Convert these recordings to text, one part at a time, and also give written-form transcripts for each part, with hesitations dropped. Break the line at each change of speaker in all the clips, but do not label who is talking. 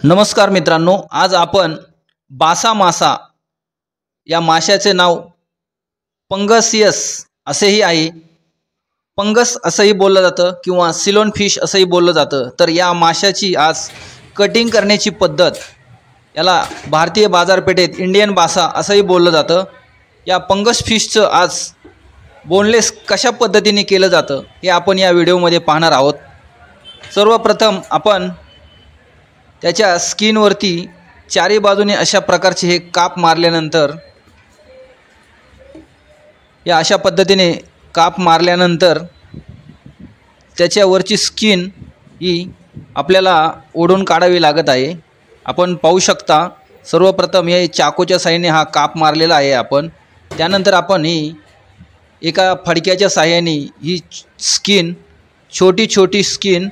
नमस्कार मित्रांनो, आज आपण बासा मासा या माशाचे नाव पंगसियस असेही आहे. पंगस असंही बोललं जातं किंवा सिलोन फिश असंही बोललं जातं. तर या माशाची आज कटिंग करण्याची पद्धत, याला भारतीय बाजारपेठेत इंडियन बासा असंही बोललं जातं. या पंगस फिशचं आज बोनलेस कशा पद्धतीने केलं जातं हे आपण या व्हिडिओमध्ये पाहणार आहोत. सर्वप्रथम आपण त्याच्या स्किनवरती चारी बाजूने अशा प्रकारचे हे काप मारल्यानंतर, या अशा पद्धतीने काप मारल्यानंतर त्याच्यावरची स्किन ही आपल्याला ओढून काढावी लागत आहे. आपण पाहू शकता, सर्वप्रथम हे चाकूच्या साहाय्याने हा काप मारलेला आहे आपण. त्यानंतर आपण ही एका फडक्याच्या साहाय्याने ही स्किन, छोटी छोटी स्किन,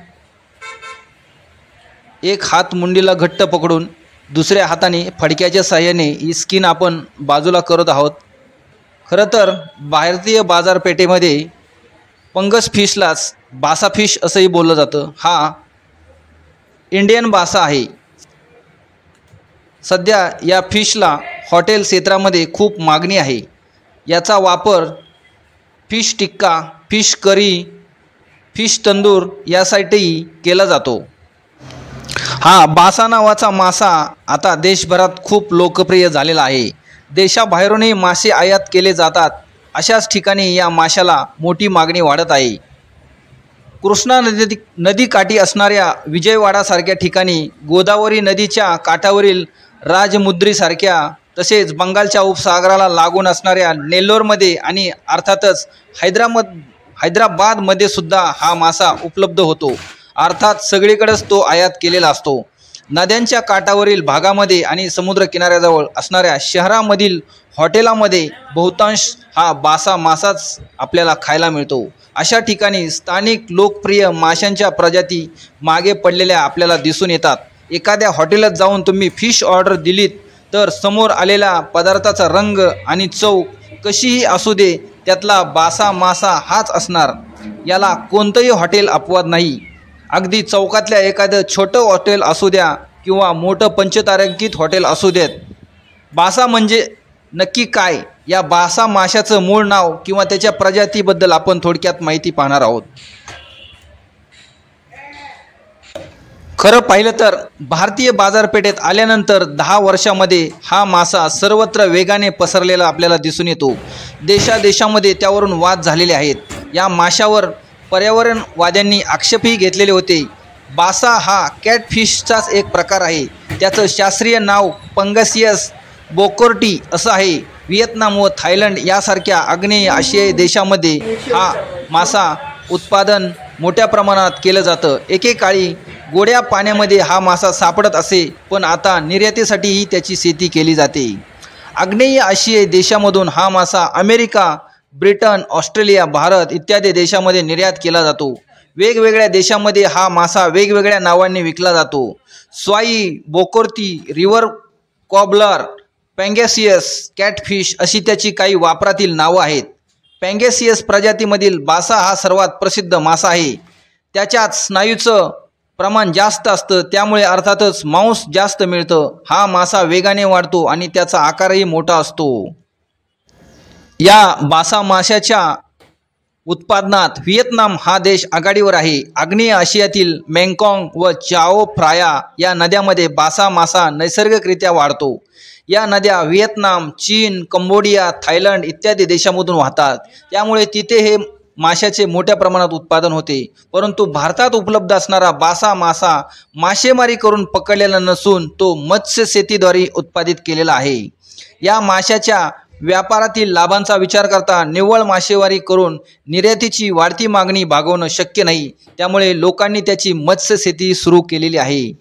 एक हात मुंडीला घट्ट पकडून दुसऱ्या हाताने फडक्याच्या साहाय्याने ही स्किन आपण बाजूला करत आहोत. खरं तर भारतीय बाजारपेठेमध्ये पंगस फिशलाच बासा फिश असंही बोललं जातं. हा इंडियन बासा आहे. सध्या या फिशला हॉटेल क्षेत्रामध्ये खूप मागणी आहे. याचा वापर फिश टिक्का, फिश करी, फिश तंदूर यासाठीही केला जातो. हा बासा नावाचा मासा आता देशभरात खूप लोकप्रिय झालेला आहे. देशाबाहेरूनही मासे आयात केले जातात. अशाच ठिकाणी या माशाला मोठी मागणी वाढत आहे. कृष्णा नदीकाठी असणाऱ्या विजयवाडासारख्या ठिकाणी, गोदावरी नदीच्या काठावरील राजमुद्रीसारख्या, तसेच बंगालच्या उपसागराला लागून असणाऱ्या नेल्लोरमध्ये आणि अर्थातच हैदराबादमध्ये सुद्धा हा मासा उपलब्ध होतो. अर्थात सगळीकडेच तो आयात केलेला असतो. नद्यांच्या काठावरील भागामध्ये आणि समुद्र किनाऱ्याजवळ असणाऱ्या शहरामधील हॉटेलामध्ये बहुतांश हा बासा मासाच आपल्याला खायला मिळतो. अशा ठिकाणी स्थानिक लोकप्रिय माशांच्या प्रजाती मागे पडलेल्या आपल्याला दिसून येतात. एखाद्या हॉटेलात जाऊन तुम्ही फिश ऑर्डर दिलीत तर समोर आलेल्या पदार्थाचा रंग आणि चव कशीही असू दे, त्यातला बासा मासा हाच असणार. याला कोणतंही हॉटेल अपवाद नाही. अगदी चौकातल्या एखादं छोटं हॉटेल असू द्या किंवा मोठं पंचतारांकित हॉटेल असू देत, बासा म्हणजे नक्की काय, या बासा माशाचं मूळ नाव किंवा त्याच्या प्रजातीबद्दल आपण थोडक्यात माहिती पाहणार आहोत. खरं पाहिलं तर भारतीय बाजारपेठेत आल्यानंतर 10 वर्षामध्ये हा मासा सर्वत्र वेगाने पसरलेला आपल्याला दिसून येतो. देशादेशामध्ये त्यावरून वाद झालेले आहेत. या माशावर पर्यावरणवाद्यांनी आक्षेपही घेतलेले होते. बासा हा कॅटफिशचाच एक प्रकार आहे. त्याचं शास्त्रीय नाव पंगसियस बोकोर्टी असं आहे. व्हिएतनाम व थायलंड यासारख्या आग्नेय आशियाई देशामध्ये हा मासा उत्पादन मोठ्या प्रमाणात केलं जातं. एकेकाळी गोड्या पाण्यामध्ये हा मासा सापडत असे, पण आता निर्यातीसाठीही त्याची शेती केली जाते. आग्नेय आशियाई देशामधून हा मासा अमेरिका, ब्रिटन, ऑस्ट्रेलिया, भारत इत्यादी देशामध्ये निर्यात केला जातो. वेगवेगळ्या देशामध्ये हा मासा वेगवेगळ्या नावांनी विकला जातो. स्वाई, बोकोर्ती, रिव्हर कॉबलर, पँगॅसियस, कॅटफिश अशी त्याची काही वापरातील नावं आहेत. पँगॅसियस प्रजातीमधील बासा हा सर्वात प्रसिद्ध मासा आहे. त्याच्यात स्नायूचं प्रमाण जास्त असतं, त्यामुळे अर्थातच मांस जास्त मिळतं. हा मासा वेगाने वाढतो आणि त्याचा आकारही मोठा असतो. या बासा माशाच्या उत्पादनात व्हिएतनाम हा देश आघाडीवर आहे. आग्नेय आशियातील मेंगकाँग व चाओ फ्राया या नद्यामध्ये बासा मासा नैसर्गिकरित्या वाढतो. या नद्या व्हिएतनाम, चीन, कंबोडिया, थायलंड इत्यादी देशांमधून वाहतात. त्यामुळे तिथे हे माशाचे मोठ्या प्रमाणात उत्पादन होते. परंतु भारतात उपलब्ध असणारा बासा मासा मासेमारी करून पकडलेला नसून तो मत्स्य शेतीद्वारे उत्पादित केलेला आहे. या माशाच्या व्यापारातील लाभांचा विचार करता निव्वळ मासेमारी करून निर्यातीची वाढती मागणी भागवणं शक्य नाही. त्यामुळे लोकांनी त्याची मत्स्य शेती सुरू केलेली आहे.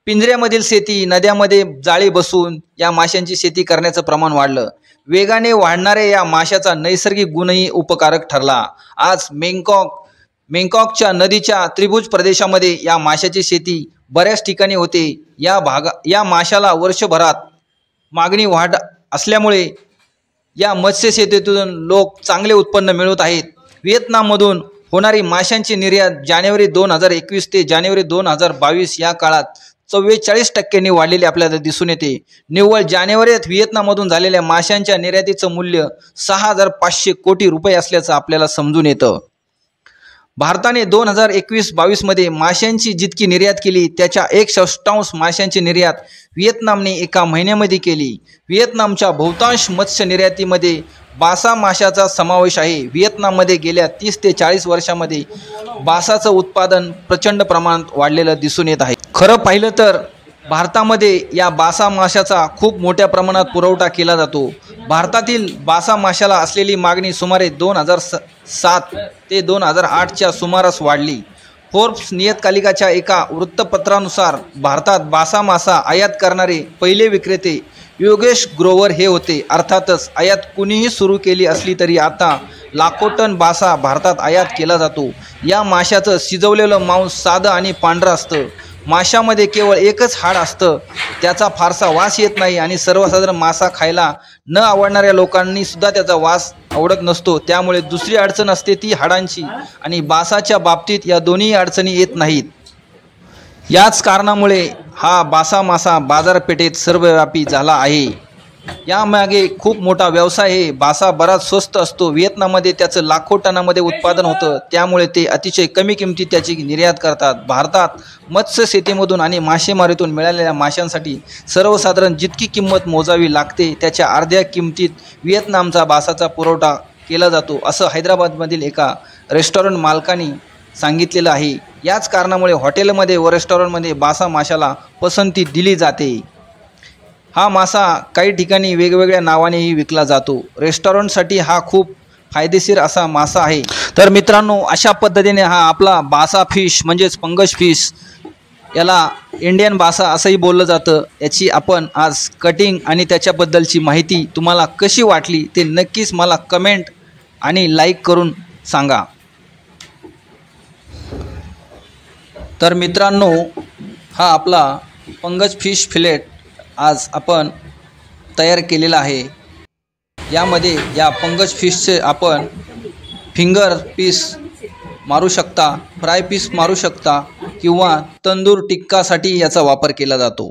पिंजऱ्यामधील शेती, नद्यामध्ये जाळी बसून या माशांची शेती करण्याचं प्रमाण वाढलं. वेगाने वाढणाऱ्या या माशाचा नैसर्गिक गुणही उपकारक ठरला. आज मेंगकाँगच्या नदीच्या त्रिभुज प्रदेशामध्ये या माशाची शेती बऱ्याच ठिकाणी होते. या माशाला वर्षभरात मागणी वाढ असल्यामुळे या मत्स्य शेतीतून लोक चांगले उत्पन्न मिळवत आहेत. व्हिएतनाममधून होणारी माशांची निर्यात जानेवारी 2021 ते जानेवारी 2022 या काळात 44% वाढलेले आपल्याला दिसून येते। निव्वळ जानेवारीत व्हिएतनाममधून झालेल्या माशांच्या निर्यातीचं मूल्य 6500 कोटी रुपये असल्याचं आपल्याला समजून येतं। भारताने 2021-22 मध्ये माशांची जितकी निर्यात केली त्याच्या 1/6 माशांची निर्यात व्हिएतनामने एका महिन्यामध्ये केली। व्हिएतनामच्या बहुतांश मत्स्य निर्यातीमध्ये बासा माशाचा समावेश आहे। व्हिएतनाममध्ये गेल्या 30 ते 40 वर्षांमध्ये बासाचं उत्पादन प्रचंड प्रमाणात वाढलेलं दिसून येत आहे। खरं पाहिलं तर भारतामध्ये या बासा माशाचा खूप मोठ्या प्रमाणात पुरवठा केला जातो। भारतातील बासा माशाला असलेली मागणी सुमारे 2007 ते 2008च्या सुमारास वाढली। फोर्ब्स नियतकालिकाच्या एका वृत्तपत्रानुसार भारतात बासा मासा आयात करणारे पहिले विक्रेते योगेश ग्रोवर हे होते। अर्थातच आयात कुणीही सुरू केली असली तरी आता लाखो टन बासा भारतात आयात केला जातो। या माशाचं शिजवलेलं मांस साधं आणि पांढरं असतं। माशामध्ये केवळ एकच हाड असतं, त्याचा फारसा वास येत नाही आणि सर्वसाधारण मासा खायला न आवडणाऱ्या लोकांनी सुद्धा त्याचा वास आवडत नसतो। त्यामुळे दुसरी अडचण असते ती हाडांची, आणि बासाच्या बाबतीत या दोन्ही अडचणी येत नाहीत। याच कारणामुळे हा बासा मासा बाजारपेठेत सर्वव्यापी झाला आहे। यामागे खूप मोठा व्यवसाय आहे। बासा बराच स्वस्त असतो। व्हिएतनाममध्ये त्याचं लाखो टनामध्ये उत्पादन होतं, त्यामुळे ते अतिशय कमी किमतीत त्याची निर्यात करतात। भारतात मत्स्य शेतीमधून आणि मासेमारीतून मिळालेल्या माशांसाठी सर्वसाधारण जितकी किंमत मोजावी लागते त्याच्या अर्ध्या किमतीत व्हिएतनामचा बासाचा पुरवठा केला जातो, असं हैदराबादमधील एका रेस्टॉरंट मालकांनी सांगितलेलं आहे। याच कारणामुळे हॉटेलमध्ये व रेस्टॉरंटमध्ये बासा माशाला पसंती दिली जाते। हा मासा काही ठिकाणी वेगवेगळ्या नावानेही विकला जातो। रेस्टॉरंटसाठी हा खूप फायदेशीर असा मासा आहे। तर मित्रांनो, अशा पद्धतीने हा आपला बासा फिश म्हणजेच पंगस फिश, याला इंडियन बासा असंही बोललं जातं, याची आपण आज कटिंग आणि त्याच्याबद्दलची माहिती तुम्हाला कशी वाटली ते नक्कीच मला कमेंट आणि लाईक करून सांगा। तर मित्रांनो, हा आपला पंगस फिश फिलेट आज आपण तयार केलेला आहे। यामध्ये या पंगस फिशचे आपण फिंगर पीस मारू शकता, फ्राय पीस मारू शकता किंवा तंदूर टिक्कासाठी याचा वापर केला जातो।